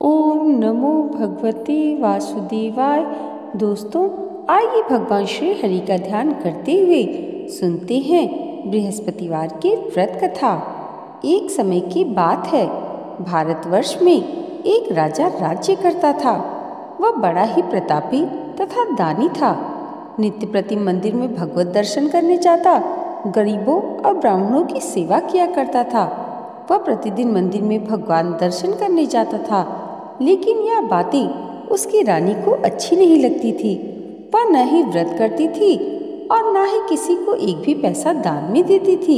ओम नमो भगवते वासुदेवाय। दोस्तों, आइए भगवान श्री हरि का ध्यान करते हुए सुनते हैं बृहस्पतिवार की व्रत कथा। एक समय की बात है, भारतवर्ष में एक राजा राज्य करता था। वह बड़ा ही प्रतापी तथा दानी था। नित्य प्रति मंदिर में भगवत दर्शन करने जाता, गरीबों और ब्राह्मणों की सेवा किया करता था। वह प्रतिदिन मंदिर में भगवान दर्शन करने जाता था, लेकिन यह बातें उसकी रानी को अच्छी नहीं लगती थी। वह न ही व्रत करती थी और न ही किसी को एक भी पैसा दान में देती थी,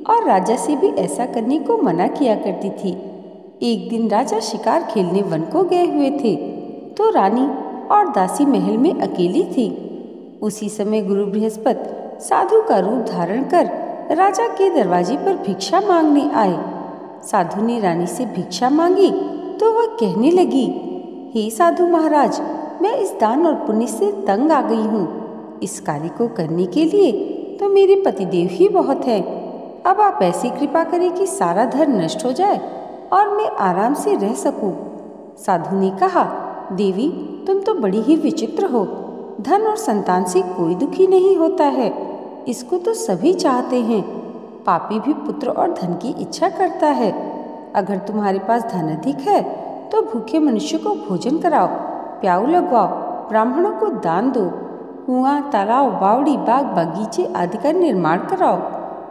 और राजा से भी ऐसा करने को मना किया करती थी। एक दिन राजा शिकार खेलने वन को गए हुए थे, तो रानी और दासी महल में अकेली थी। उसी समय गुरु बृहस्पति साधु का रूप धारण कर राजा के दरवाजे पर भिक्षा मांगने आए। साधु ने रानी से भिक्षा मांगी तो वह कहने लगी, हे साधु महाराज, मैं इस दान और पुण्य से तंग आ गई हूँ। इस कार्य को करने के लिए तो मेरे पतिदेव ही बहुत हैं। अब आप ऐसी कृपा करें कि सारा धन नष्ट हो जाए और मैं आराम से रह सकूं। साधु ने कहा, देवी, तुम तो बड़ी ही विचित्र हो। धन और संतान से कोई दुखी नहीं होता है, इसको तो सभी चाहते हैं। पापी भी पुत्र और धन की इच्छा करता है। अगर तुम्हारे पास धन अधिक है तो भूखे मनुष्य को भोजन कराओ, प्याऊ लगवाओ, ब्राह्मणों को दान दो, कुआं, तालाब, बावड़ी, बाग, बगीचे आदि का निर्माण कराओ,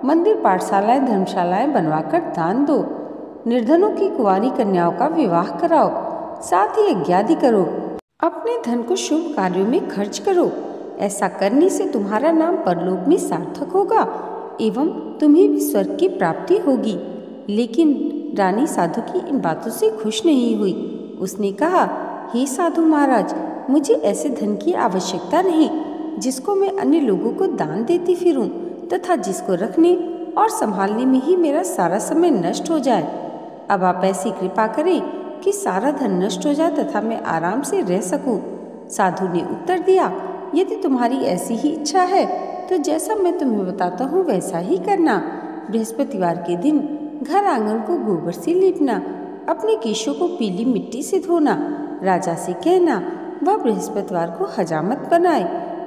मंदिर, पाठशालाएं, धर्मशालाएं बनवाकर दान दो, निर्धनों की कुंवारी कन्याओं का विवाह कराओ, साथ ही यज्ञादि करो, अपने धन को शुभ कार्यों में खर्च करो। ऐसा करने से तुम्हारा नाम परलोक में सार्थक होगा एवं तुम्हें भी स्वर्ग की प्राप्ति होगी। लेकिन रानी साधु की इन बातों से खुश नहीं हुई। उसने कहा, हे साधु महाराज, मुझे ऐसे धन की आवश्यकता नहीं जिसको मैं अन्य लोगों को दान देती फिरूं तथा जिसको रखने और संभालने में ही मेरा सारा समय नष्ट हो जाए। अब आप ऐसी कृपा करें कि सारा धन नष्ट हो जाए तथा मैं आराम से रह सकूं। साधु ने उत्तर दिया, यदि तुम्हारी ऐसी ही इच्छा है तो जैसा मैं तुम्हें बताता हूँ वैसा ही करना। बृहस्पतिवार के दिन घर आंगन को गोबर से लीपना, अपने केशों को पीली मिट्टी से धोना, राजा से कहना वह बृहस्पतिवार को हजामत बनाए,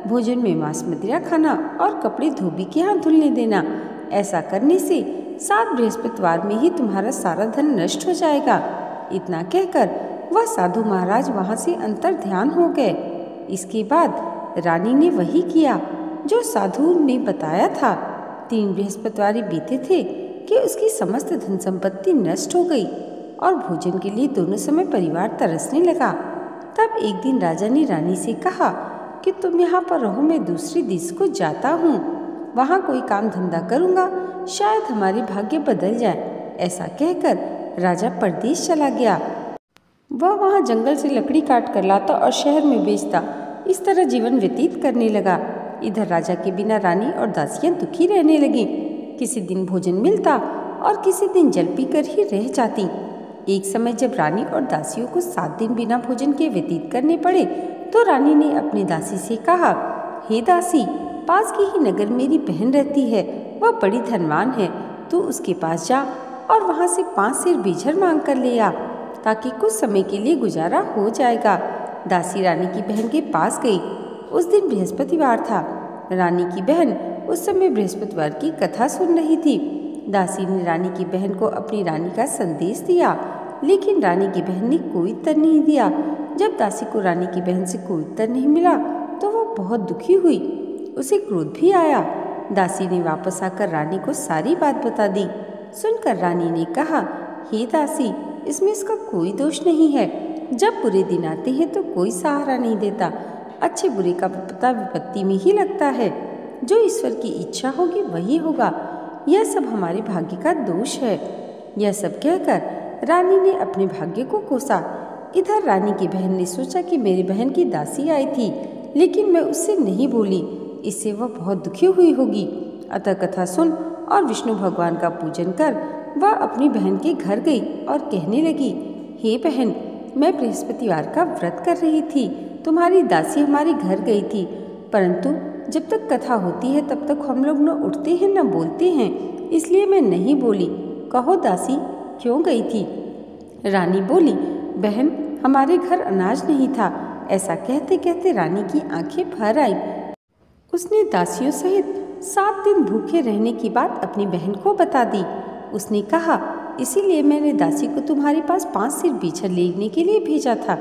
भोजन में मांस मदिरा खाना और कपड़े धोबी के हाथ धुलने देना। ऐसा करने से 7 बृहस्पतिवार में ही तुम्हारा सारा धन नष्ट हो जाएगा। इतना कहकर वह साधु महाराज वहां से अंतर ध्यान हो गए। इसके बाद रानी ने वही किया जो साधु ने बताया था। 3 बृहस्पतिवार बीते थे कि उसकी समस्त धन संपत्ति नष्ट हो गई और भोजन के लिए दोनों समय परिवार तरसने लगा। तब एक दिन राजा ने रानी से कहा कि तुम यहाँ पर रहो, मैं दूसरे देश को जाता हूँ, वहाँ कोई काम धंधा करूँगा, शायद हमारे भाग्य बदल जाए। ऐसा कहकर राजा परदेश चला गया। वह वहाँ जंगल से लकड़ी काट कर लाता और शहर में बेचता। इस तरह जीवन व्यतीत करने लगा। इधर राजा के बिना रानी और दासियां दुखी रहने लगी। किसी दिन भोजन मिलता और किसी दिन जल पीकर ही रह जाती। एक समय जब रानी और दासियों को 7 दिन बिना भोजन के व्यतीत करने पड़े तो रानी ने अपनी दासी से कहा, हे दासी, पास के ही नगर मेरी बहन रहती है, वह बड़ी धनवान है, तू उसके पास जा और वहाँ से 5 सेर बीजर मांग कर ले आ, ताकि कुछ समय के लिए गुजारा हो जाएगा। दासी रानी की बहन के पास गई। उस दिन बृहस्पतिवार था। रानी की बहन उस समय बृहस्पतिवार की कथा सुन रही थी। दासी ने रानी की बहन को अपनी रानी का संदेश दिया, लेकिन रानी की बहन ने कोई उत्तर नहीं दिया। जब दासी को रानी की बहन से कोई उत्तर नहीं मिला तो वह बहुत दुखी हुई। उसे क्रोध भी आया। दासी ने वापस आकर रानी को सारी बात बता दी। सुनकर रानी ने कहा, हे दासी, इसमें इसका कोई दोष नहीं है। जब बुरे दिन आते हैं तो कोई सहारा नहीं देता। अच्छे बुरे का पता विपत्ति में ही लगता है। जो ईश्वर की इच्छा होगी वही होगा। यह सब हमारे भाग्य का दोष है। यह सब कहकर रानी ने अपने भाग्य को कोसा। इधर रानी की बहन ने सोचा कि मेरी बहन की दासी आई थी, लेकिन मैं उससे नहीं बोली, इससे वह बहुत दुखी हुई होगी। अतः कथा सुन और विष्णु भगवान का पूजन कर वह अपनी बहन के घर गई और कहने लगी, हे बहन, मैं बृहस्पतिवार का व्रत कर रही थी। तुम्हारी दासी हमारे घर गई थी, परंतु जब तक कथा होती है तब तक हम लोग न उठते हैं न बोलते हैं, इसलिए मैं नहीं बोली। कहो दासी, क्यों गई थी? रानी बोली, बहन, हमारे घर अनाज नहीं था। ऐसा कहते कहते रानी की आंखें भर आई। उसने दासियों सहित 7 दिन भूखे रहने की बात अपनी बहन को बता दी। उसने कहा, इसीलिए मैंने दासी को तुम्हारे पास 5 सिर बिछड़ लेने के लिए भेजा था।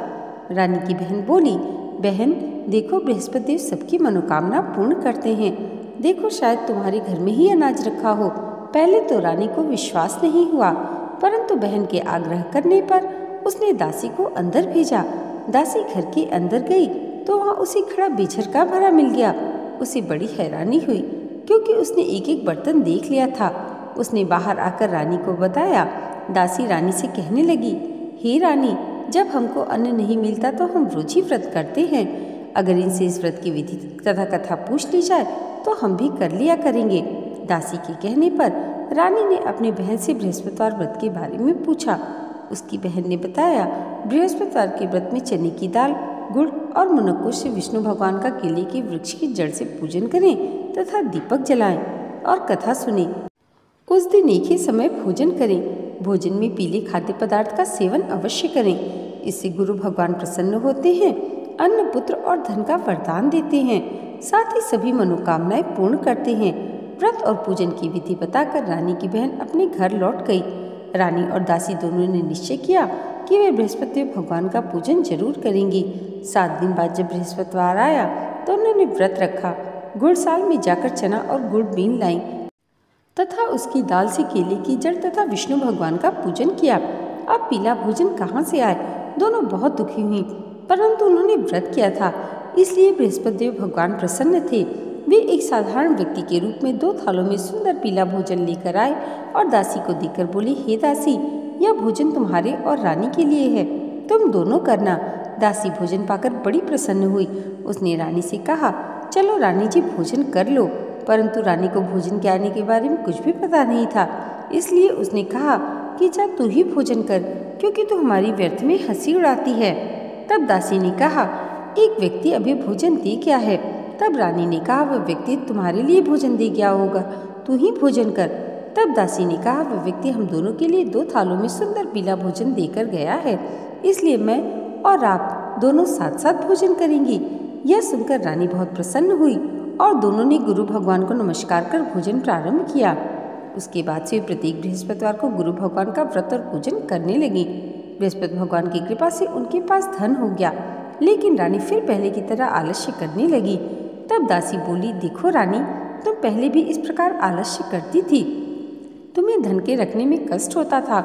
रानी की बहन बोली, बहन देखो, बृहस्पति देव सबकी मनोकामना पूर्ण करते हैं। देखो, शायद तुम्हारे घर में ही अनाज रखा हो। पहले तो रानी को विश्वास नहीं हुआ, परंतु बहन के आग्रह करने पर उसने दासी को अंदर भेजा। दासी घर के अंदर गई तो वहाँ उसे खड़ा बिछड़ का भरा मिल गया। उसे बड़ी हैरानी हुई, क्योंकि उसने एक एक बर्तन देख लिया था। उसने बाहर आकर रानी को बताया। दासी रानी से कहने लगी, हे रानी, जब हमको अन्न नहीं मिलता तो हम रोज ही व्रत करते हैं। अगर इनसे इस व्रत की विधि तथा कथा पूछ ली जाए तो हम भी कर लिया करेंगे। दासी के कहने पर रानी ने अपने बहन से बृहस्पतिवार व्रत के बारे में पूछा। उसकी बहन ने बताया, बृहस्पतिवार के व्रत में चने की दाल, गुड़ और मुनक्कों से विष्णु भगवान का केले के वृक्ष की जड़ से पूजन करें तथा दीपक जलाएं और कथा सुने। उस दिन एक ही समय भोजन करें। भोजन में पीले खाद्य पदार्थ का सेवन अवश्य करें। इससे गुरु भगवान प्रसन्न होते हैं, अन्न, पुत्र और धन का वरदान देते हैं, साथ ही सभी मनोकामनाएं पूर्ण करते हैं। व्रत और पूजन की विधि बताकर रानी की बहन अपने घर लौट गई। रानी और दासी दोनों ने निश्चय किया कि वे बृहस्पति भगवान का पूजन जरूर करेंगी। 7 दिन बाद जब बृहस्पतिवार आया तो उन्होंने व्रत रखा। गुड़साल में जाकर चना और गुड़ बीन लाई तथा उसकी दाल से केले की जड़ तथा विष्णु भगवान का पूजन किया। अब पीला भोजन कहाँ से आए? दोनों बहुत दुखी हुई, परंतु उन्होंने व्रत किया था, इसलिए बृहस्पति देव भगवान प्रसन्न थे। वे एक साधारण व्यक्ति के रूप में 2 थालों में सुंदर पीला भोजन लेकर आए और दासी को देकर बोले, हे दासी, यह भोजन तुम्हारे और रानी के लिए है, तुम दोनों करना। दासी भोजन पाकर बड़ी प्रसन्न हुई। उसने रानी से कहा, चलो रानी जी, भोजन कर लो। परंतु रानी को भोजन के आने के बारे में कुछ भी पता नहीं था, इसलिए उसने कहा कि जा तू ही भोजन कर, क्योंकि तू हमारी व्यर्थ में हंसी उड़ाती है। तब दासी ने कहा, एक व्यक्ति अभी भोजन दे गया है। तब रानी ने कहा, वह व्यक्ति तुम्हारे लिए भोजन दे गया होगा, तू ही भोजन कर। तब दासी ने कहा, वह व्यक्ति हम दोनों के लिए 2 थालों में सुंदर पीला भोजन देकर गया है, इसलिए मैं और आप दोनों साथ साथ भोजन करेंगी। यह सुनकर रानी बहुत प्रसन्न हुई और दोनों ने गुरु भगवान को नमस्कार कर भोजन प्रारंभ किया। उसके बाद से प्रत्येक बृहस्पतिवार को गुरु भगवान का व्रत और पूजन करने लगी। बृहस्पति भगवान की कृपा से उनके पास धन हो गया, लेकिन रानी फिर पहले की तरह आलस्य करने लगी। तब दासी बोली, देखो रानी, तुम पहले भी इस प्रकार आलस्य करती थी, तुम्हें धन के रखने में कष्ट होता था,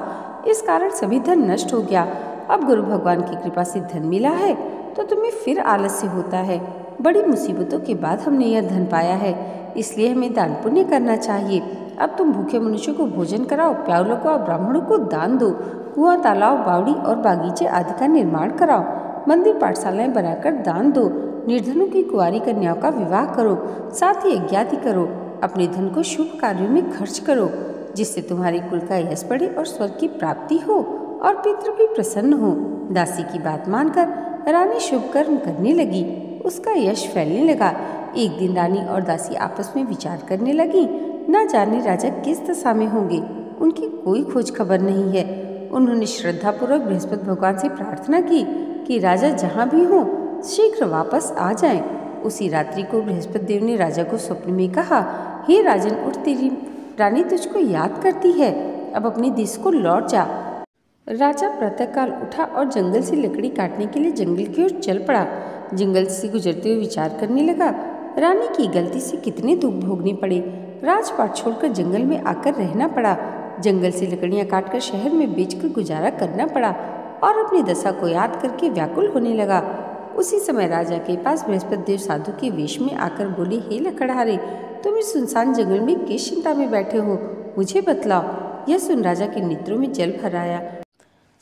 इस कारण सभी धन नष्ट हो गया। अब गुरु भगवान की कृपा से धन मिला है तो तुम्हें फिर आलस्य होता है। बड़ी मुसीबतों के बाद हमने यह धन पाया है, इसलिए हमें दान पुण्य करना चाहिए। अब तुम भूखे मनुष्यों को भोजन कराओ, प्याउलों को और ब्राह्मणों को दान दो, कुआं, तालाब, बावड़ी और बागीचे आदि का निर्माण कराओ, मंदिर पाठशालाएं बनाकर दान दो, निर्धनों की कुंवारी कन्याओं का विवाह करो, साथ ही यज्ञादि करो। अपने धन को शुभ कार्यों में खर्च करो, जिससे तुम्हारे कुल का यश बढ़े और स्वर्ग की प्राप्ति हो और पितृ भी प्रसन्न हो। दासी की बात मानकर रानी शुभ कर्म करने लगी। उसका यश फैलने लगा। एक दिन रानी और दासी आपस में विचार करने लगी, न जाने राजा किस दशा में होंगे, उनकी कोई खोज खबर नहीं है। उन्होंने श्रद्धापूर्वक बृहस्पति भगवान से प्रार्थना की कि राजा जहाँ भी हो शीघ्र वापस आ जाएं। उसी रात्रि को बृहस्पति देव ने राजा को स्वप्न में कहा, हे राजन, उठ, तेरी रानी तुझको याद करती है, अब अपने देश को लौट जा। राजा प्रातःकाल उठा और जंगल से लकड़ी काटने के लिए जंगल की ओर चल पड़ा। जंगल से गुजरते हुए विचार करने लगा, रानी की गलती से कितने दुख भोगने पड़े। राजपाट छोड़कर जंगल में आकर रहना पड़ा। जंगल से लकड़ियां काटकर शहर में बेचकर गुजारा करना पड़ा और अपनी दशा को याद करके व्याकुल होने लगा। उसी समय राजा के पास बृहस्पति देव साधु के वेश में आकर बोले, हे लकड़हारे, तुम इस सुनसान जंगल में किस चिंता में बैठे हो, मुझे बतलाओ। यह सुन राजा के नेत्रों में जल भर आया।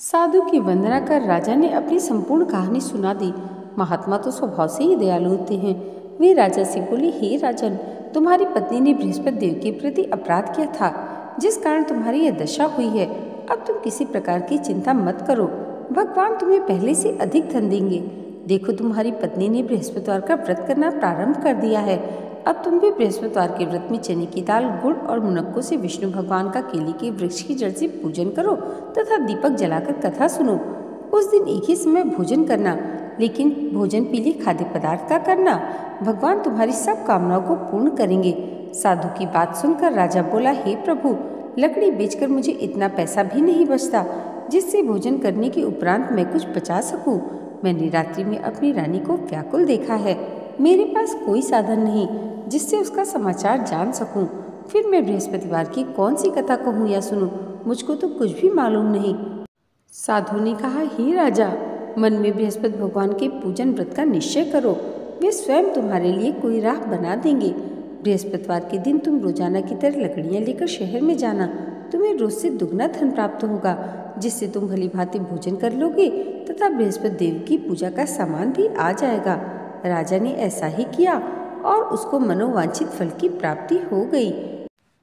साधु की वंदना कर राजा ने अपनी संपूर्ण कहानी सुना दी। महात्मा तो स्वभाव से ही दयालु होते हैं। वे राजा से बोले, हे राजन, तुम्हारी पत्नी ने बृहस्पति देव के प्रति अपराध किया था, जिस कारण तुम्हारी यह दशा हुई है। अब तुम किसी प्रकार की चिंता मत करो, भगवान तुम्हें पहले से अधिक धन देंगे। देखो, तुम्हारी पत्नी ने बृहस्पतिवार का व्रत करना प्रारंभ कर दिया है। अब तुम भी बृहस्पतिवार के व्रत में चने की दाल, गुड़ और मुनक्कों से विष्णु भगवान का केले के वृक्ष की जड़ से पूजन करो तथा दीपक जलाकर कथा सुनो। उस दिन एक ही समय भोजन करना, लेकिन भोजन पीले खाद्य पदार्थ का करना। भगवान तुम्हारी सब कामनाओं को पूर्ण करेंगे। साधु की बात सुनकर राजा बोला, हे प्रभु, लकड़ी बेचकर मुझे इतना पैसा भी नहीं बचता जिससे भोजन करने के उपरांत मैं कुछ बचा सकूं। मैंने रात्रि में अपनी रानी को व्याकुल देखा है। मेरे पास कोई साधन नहीं जिससे उसका समाचार जान सकूं। फिर मैं बृहस्पतिवार की कौन सी कथा कहूँ या सुनूं? मुझको तो कुछ भी मालूम नहीं। साधु ने कहा, हे राजा, मन में बृहस्पति भगवान के पूजन व्रत का निश्चय करो। वे स्वयं तुम्हारे लिए कोई राह बना देंगे। बृहस्पतिवार के दिन तुम रोजाना की तरह लकड़ियाँ लेकर शहर में जाना। तुम्हें रोज से दुगना धन प्राप्त होगा, जिससे तुम भली भांति भोजन कर लोगे तथा बृहस्पति देव की पूजा का सामान भी आ जाएगा। राजा ने ऐसा ही किया और उसको मनोवांछित फल की प्राप्ति हो गई।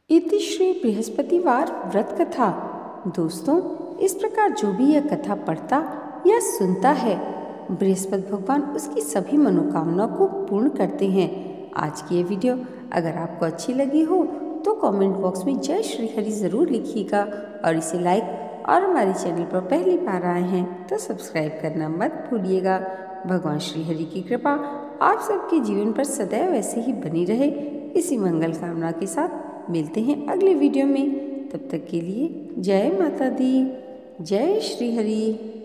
इति श्री बृहस्पतिवार व्रत कथा। दोस्तों, इस प्रकार जो भी यह कथा पढ़ता या सुनता है, बृहस्पति भगवान उसकी सभी मनोकामनाओं को पूर्ण करते हैं। आज की ये वीडियो अगर आपको अच्छी लगी हो तो कमेंट बॉक्स में जय श्री हरि ज़रूर लिखिएगा और इसे लाइक और हमारे चैनल पर पहली बार आए हैं तो सब्सक्राइब करना मत भूलिएगा। भगवान श्री हरि की कृपा आप सबके जीवन पर सदैव ऐसे ही बनी रहे, इसी मंगल कामना के साथ मिलते हैं अगले वीडियो में। तब तक के लिए जय माता दी, जय श्री हरि।